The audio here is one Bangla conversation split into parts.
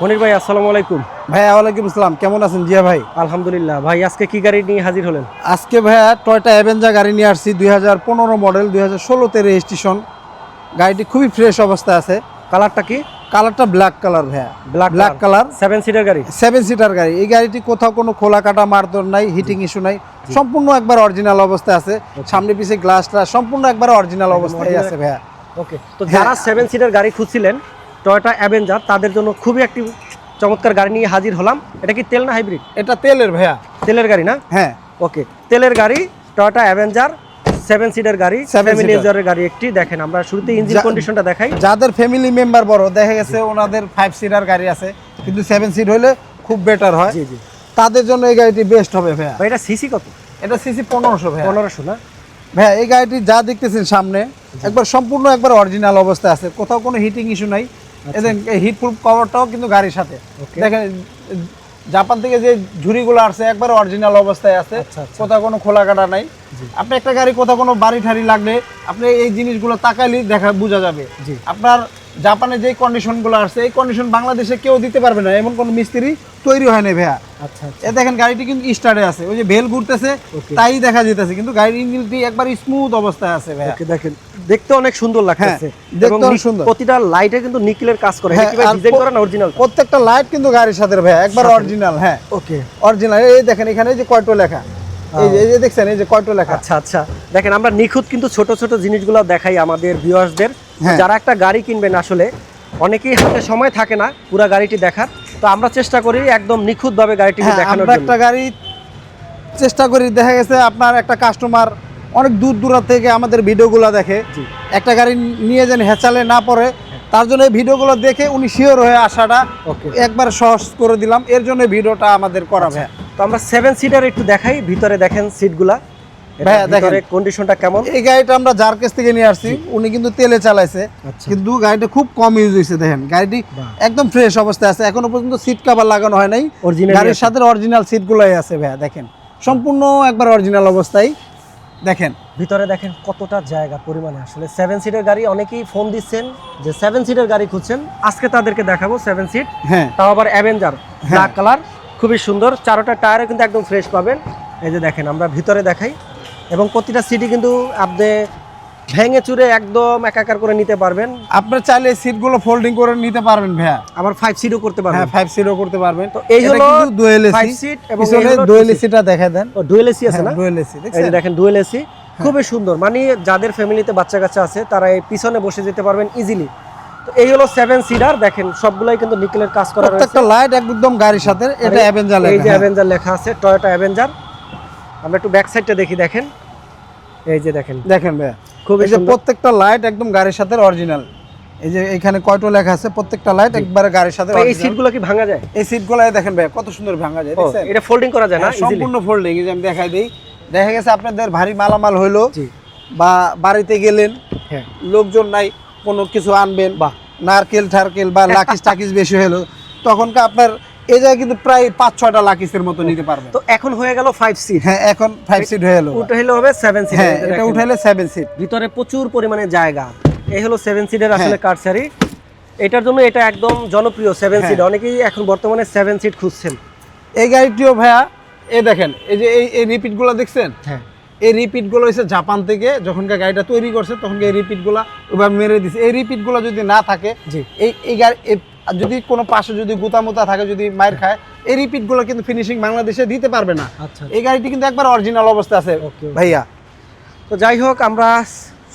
মনির ভাই আসসালামু আলাইকুম। ভাই ওয়ালাইকুম আসসালাম, কেমন আছেন জিয়া ভাই? আলহামদুলিল্লাহ। ভাই আজকে কি গাড়ি নিয়ে হাজির হলেন? আজকে ভাইয়া টয়োটা অ্যাভেঞ্জার গাড়ি নিয়ে আসছি, 2015 মডেল, 2016তে রেজিস্ট্রেশন। গাড়িটি খুবই ফ্রেশ অবস্থায় আছে। কালারটা কি? কালারটা ব্ল্যাক কালার ভাইয়া, ব্ল্যাক কালার। 7 সিটার গাড়ি, 7 সিটার গাড়ি। এই গাড়িটি কোথাও কোনো খোলা কাটা মারধর নাই, হিটিং ইস্যু নাই, সম্পূর্ণ একবার অরিজিনাল অবস্থায় আছে। সামনে পিছে গ্লাসটা সম্পূর্ণ একবার অরিজিনাল অবস্থায় আছে ভাইয়া। ওকে। তো যারা 7 সিটার গাড়ি খুঁজছিলেন টয়োটা অ্যাভেঞ্জার, তাদের জন্য খুবই একটি চমৎকার গাড়ি নিয়ে হাজির হলাম। এটা কি তেল না হাইব্রিড? এটা তেলের ভাইয়া। তেলের গাড়ি না? হ্যাঁ। ওকে, তেলের গাড়ি টয়োটা অ্যাভেঞ্জার 7 সিটার গাড়ি, ফ্যামিলি ইউজারের গাড়ি একটি। দেখেন আমরা শুরুতে ইঞ্জিন কন্ডিশনটা দেখাই। যাদের ফ্যামিলি মেম্বার বড়, দেখা গেছে ওনাদের 5 সিটার গাড়ি আছে কিন্তু 7 সিট হলে খুব বেটার হয়। জি জি, তাদের জন্য এই গাড়িটি বেস্ট হবে ভাইয়া। ভাই এটা সিসি কত? এটা সিসি 1500 ভাইয়া। 1500 না ভাইয়া? এই গাড়িটি যা দেখতেছেন সামনে একবার সম্পূর্ণ একবার অরিজিনাল অবস্থায় আছে, কোথাও কোনো হিটিং ইস্যু নাই। এদের হিট প্রুফ কভারটাও কিন্তু গাড়ির সাথে। দেখেন জাপান থেকে যে ঝুড়িগুলো আসছে একবার অরিজিনাল অবস্থায় আছে, কোথাও কোনো খোলা কাটা নাই। আপনি একটা গাড়ি কোথাও কোনো বাড়ি ঠাড়ি লাগলে আপনি এই জিনিসগুলো তাকাইলেই বোঝা যাবে। আপনার জাপানে যে কন্ডিশনগুলো আসছে এই কন্ডিশন বাংলাদেশে কেউ দিতে পারবে না, এমন কোনো মিস্ত্রি তৈরি হয় না ভাইয়া। এ দেখেন গাড়িটি কিন্তু স্টার্টে আছে, ওই যে বেল ঘুরতেছে তাই দেখা যেতেছে, কিন্তু গাড়ির ইঞ্জিনটি একবার স্মুথ অবস্থায় আছে ভাইয়া। দেখেন দেখতে অনেক সুন্দর লাগতেছে, দেখতে অনেক সুন্দর। প্রতিটা লাইটে কিন্তু নিকেলের কাজ করে। এটা কি ভাই ডিজাইন করা না অরিজিনাল? প্রত্যেকটা লাইট কিন্তু গাড়ির সাথে ভাইয়া একবার অরিজিনাল। হ্যাঁ ওকে, অরিজিনাল। এই দেখেন এখানে এই যে কয়টো লেখা, এই যে দেখছেন এই যে কয়টো লেখা। আচ্ছা আচ্ছা, দেখেন আমরা নিখুঁত কিন্তু ছোট ছোট জিনিসগুলো দেখাই আমাদের ভিউয়ার্সদের। যারা একটা গাড়ি কিনবেন, আসলে অনেকেই হাতে সময় থাকে না পুরো গাড়িটি দেখার, তো আমরা চেষ্টা করি একদম নিখুঁতভাবে গাড়িটি দেখানোর জন্য। একটা গাড়ি চেষ্টা করি, দেখা গেছে আপনার একটা কাস্টমার অনেক দূর দূরান্ত থেকে আমাদের ভিডিওগুলো দেখে, একটা গাড়ি নিয়ে যেন হেঁচালে না পড়ে, তার জন্য এই ভিডিওগুলো দেখে উনি শিওর হয়ে আসাটা একবার সহজ করে দিলাম, এর জন্য ভিডিওটা আমাদের করা ভাইয়া। তো আমরা 7 সিটার একটু দেখাই, ভিতরে দেখেন সিটগুলা ভাইয়া, দেখেন কন্ডিশনটা কেমন। এই গাড়িটা আমরা যার কাছ থেকে নিয়ে আসছি, উনি কিন্তু তেলে চালাইছে, কিন্তু গাড়িটা খুব কম ইউজ হয়েছে। দেখেন গাড়িটি একদম ফ্রেশ অবস্থায় আছে, এখনো পর্যন্ত সিট কভার লাগানো হয় নাই, গাড়ির সাথে অরিজিনাল সিটগুলাই আছে ভাইয়া। দেখেন সম্পূর্ণ একবার অরিজিনাল অবস্থায়। দেখেন ভিতরে দেখেন কতটা জায়গা পরিমাণে। আসলে 7 সিটের গাড়ি অনেকেই ফোন দিচ্ছেন যে 7 সিটের গাড়ি খুঁজছেন, আজকে তাদেরকে দেখাবো 7 সিট। হ্যাঁ, তাও আবার অ্যাভেঞ্জার ব্ল্যাক কালার, খুবই সুন্দর। চারোটা টায়ারে কিন্তু একদম ফ্রেশ পাবেন। এই যে দেখেন আমরা ভিতরে দেখাই, এবং প্রতিটা সিটই কিন্তু আপনি ভেঙে চুরে একদম একাকার করে নিতে পারবেন। আপনার চাইলে সিটগুলো ফোল্ডিং করে নিতে পারবেন ভাইয়া, আবার 5 সিটও করতে পারবেন। হ্যাঁ 5 সিটও করতে পারবেন। তো এই হলো ডুয়াল এসি 5 সিট, এবং এই হলো ডুয়াল এসিটা দেখায় দেন। ও ডুয়াল এসি আছে না? ডুয়াল এসি এই যে দেখেন ডুয়াল এসি, খুবই সুন্দর। মানে যাদের ফ্যামিলিতে বাচ্চা কাচ্চা আছে তারা এই পিছনে বসে যেতে পারবেন ইজিলি। তো এই হলো 7 সিটার। দেখেন সবগুলাই কিন্তু নিকেলের কাজ করা রয়েছে, প্রত্যেকটা লাইট একদম গাড়ির সাথে। এটা অ্যাভেঞ্জার লেখা, এই যে অ্যাভেঞ্জার লেখা আছে, টয়োটা অ্যাভেঞ্জার। আমরা একটু ব্যাক সাইডটা দেখি। দেখেন এই যে দেখেন ভাইয়া খুবই সুন্দর, প্রত্যেকটা লাইট একদম গাড়ির সাথে অরিজিনাল। এই যে এখানে কয়টো লেখা আছে, প্রত্যেকটা লাইট একবারে গাড়ির সাথে অরিজিনাল। এই সিটগুলো কি ভাঙা যায়? এই সিটগুলো দেখেন ভাইয়া কত সুন্দর ভাঙা যায়, দেখছেন? এটা ফোল্ডিং করা যায় না? সম্পূর্ণ ফোল্ডিং। এই যে আমি দেখাই দেই, দেখা গেছে আপনাদের ভারী মালামাল হইলো বা বাড়িতে গেলেন, লোকজন নাই, কোনো কিছু আনবেন, বা নারকেল ঠারকেল বা লাকিস টাকিস বেশি হলো, তখনকার আপনার এই জায়গায় কিন্তু প্রায় 5-6টা লাকিসের মতো নিতে পারবেন। তো এখন হয়ে গেল 5 সিট। হ্যাঁ এখন 5 সিট হয়ে গেল, ওটা হলো হবে 7 সিট। হ্যাঁ এটা উঠাইলে 7 সিট। ভিতরে প্রচুর পরিমাণে জায়গা। এই হলো 7 সিটের আসলে কারসারি। এটার জন্য এটা একদম জনপ্রিয় 7 সিট। অনেকেই এখন বর্তমানে 7 সিট খুঁজছেন। এই গাড়িটিও ভাইয়া এই দেখেন, এই যে এই রিপিটগুলো দেখছেন? হ্যাঁ, এই রিপিটগুলো হচ্ছে জাপান থেকে যখনকার গাড়িটা তৈরি করছে তখনকার এই রিপিটগুলো ওইভাবে মেরে দিছে। এই রিপিটগুলো যদি না থাকে, এই গাড়ি যদি কোনো পাশে যদি গুতামুতা থাকে, যদি মাইর খায়, এই রিপিটগুলো কিন্তু ফিনিশিং বাংলাদেশে দিতে পারবে না। এই গাড়িটি কিন্তু একবার অরিজিনাল অবস্থা আছে ভাইয়া। তো যাই হোক, আমরা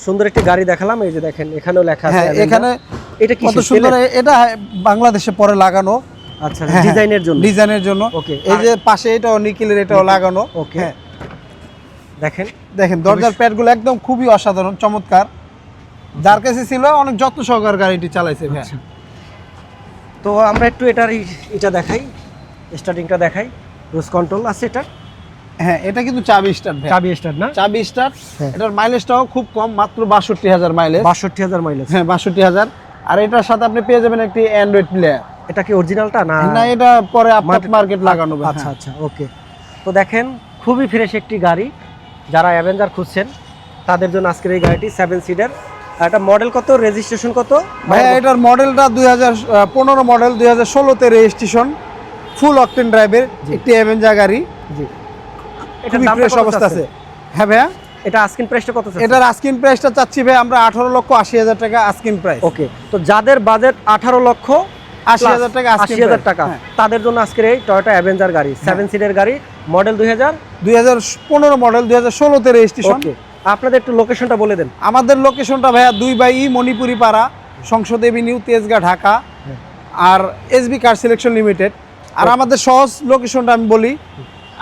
সুন্দর একটি গাড়ি দেখালাম। এই যে দেখেন এখানেও লেখা আছে, এখানে এটা কত সুন্দর। এটা বাংলাদেশে পরে লাগানো, আচ্ছা ডিজাইনের জন্য, ডিজাইনের জন্য। এই যে পাশে এটাও নিকেলের, এটাও লাগানো। ওকে, দেখেন দরজার প্যাডগুলো একদম খুবই অসাধারণ চমৎকার। যার কাছে ছিল অনেক যত্ন সহকারে গাড়িটি চালাইছে ভাই। তো আমরা একটু এটা দেখাই, স্টার্টিংটা দেখাই। ক্রুজ কন্ট্রোল আছে এটা। হ্যাঁ এটা কিন্তু চাবি স্টার্ট ভাই, চাবি স্টার্ট না? চাবি স্টার্ট। এটার মাইলেজটাও খুব কম, মাত্র 62,000 মাইলেজ। 62,000 মাইলেজ? হ্যাঁ 62,000। আর এটার সাথে আপনি পেয়ে যাবেন একটি অ্যান্ড্রয়েড প্লেয়ার। এটা কি অরিজিনালটা না? না এটা পরে আপনার মার্কেট লাগানো। আচ্ছা আচ্ছা ওকে। তো দেখেন খুবই ফ্রেশ একটি গাড়ি। যারা অ্যাভেঞ্জার খুঁজছেন তাদের জন্য আজকের এই গাড়িটি 7 সিটার এটা মডেল কত, রেজিস্ট্রেশন কত? ভাইয়া এটার মডেলটা 2015 মডেল, 2016 রেজিস্ট্রেশন, ফুল অকটেন ড্রাইভের একটি অ্যাভেঞ্জার গাড়ি। জি, খুবই ফ্রেশ অবস্থা আছে। হ্যাঁ ভাইয়া, এটা আস্কিং প্রাইসটা কত চাচ্ছেন? এটার আস্কিং প্রাইসটা চাচ্ছি ভাই আমরা 18,80,000 টাকা আস্কিং প্রাইস। ওকে, তো যাদের বাজেট 18,80,000 টাকা asking 80,000 price, টাকা, হ্যাঁ। তাদের জন্য আজকের এই টয়োটা অ্যাভেঞ্জার গাড়ি 7 সিটের গাড়ি, মডেল 2015 মডেল, 2016 রেজিস্ট্রেশন। ওকে, আপনাদের একটু লোকেশনটা বলে দেন। আমাদের লোকেশনটা ভাইয়া 2/E মণিপুরি পাড়া, সংসদ এভিনিউ, তেজগাঁ, ঢাকা। আর এসবি কার সিলেকশন লিমিটেড। আর আমাদের সহজ লোকেশনটা আমি বলি,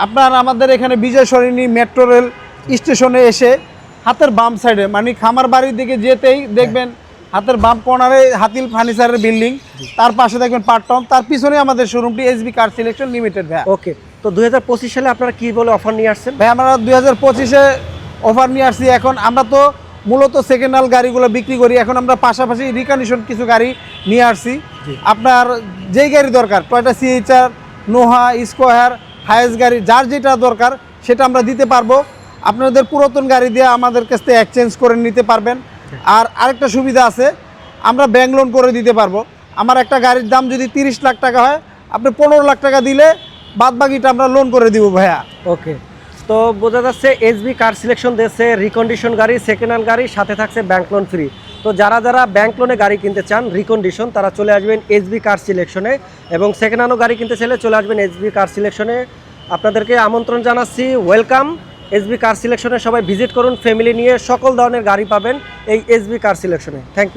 আপনার আমাদের এখানে বিজয় সরণি মেট্রো রেল স্টেশনে এসে হাতের বাম সাইডে, মানে খামার বাড়ির দিকে যেতেই দেখবেন হাতের বাম কর্নারে হাতিল ফার্নিচারের বিল্ডিং, তার পাশে দেখবেন পার্টন, তার পিছনে আমাদের শোরুমটি এসবি কার সিলেকশন লিমিটেড ভাইয়া। ওকে, তো 2025 সালে আপনারা কি বলে অফার নিয়ে আসছেন? ভাই আমরা 2025-এ অফার নিয়ে আসছি। এখন আমরা তো মূলত সেকেন্ড হ্যান্ড গাড়িগুলো বিক্রি করি, এখন আমরা পাশাপাশি রিকন্ডিশন কিছু গাড়ি নিয়ে আসছি। আপনার যেই গাড়ি দরকার, Toyota CHR, Noha, square, highest গাড়ি, যার যেটা দরকার সেটা আমরা দিতে পারবো। আপনাদের পুরাতন গাড়ি দিয়ে আমাদের কাছ থেকে এক্সচেঞ্জ করে নিতে পারবেন। আর আরেকটা সুবিধা আছে, আমরা ব্যাংক লোন করে দিতে পারবো। আমার একটা গাড়ির দাম যদি 30 লাখ টাকা হয়, আপনি 15 লাখ টাকা দিলে বাদ বাকিটা আমরা লোন করে দিব ভাইয়া। ওকে, তো বোঝা যাচ্ছে এসবি কার সিলেকশন দিয়েছে রিকন্ডিশন গাড়ি, সেকেন্ড হ্যান্ড গাড়ি, সাথে থাকছে ব্যাংক লোন ফ্রি। তো যারা যারা ব্যাংক লোনে গাড়ি কিনতে চান রিকন্ডিশন, তারা চলে আসবেন এসবি কার সিলেকশনে, এবং সেকেন্ড হ্যান্ডও গাড়ি কিনতে চাইলে চলে আসবেন এসবি কার সিলেকশনে। আপনাদেরকে আমন্ত্রণ জানাচ্ছি, ওয়েলকাম এসবি কার সিলেকশনে। সবাই ভিজিট করুন, ফ্যামিলি নিয়ে সকল ধরনের গাড়ি পাবেন এই এসবি কার সিলেকশনে। Thank you.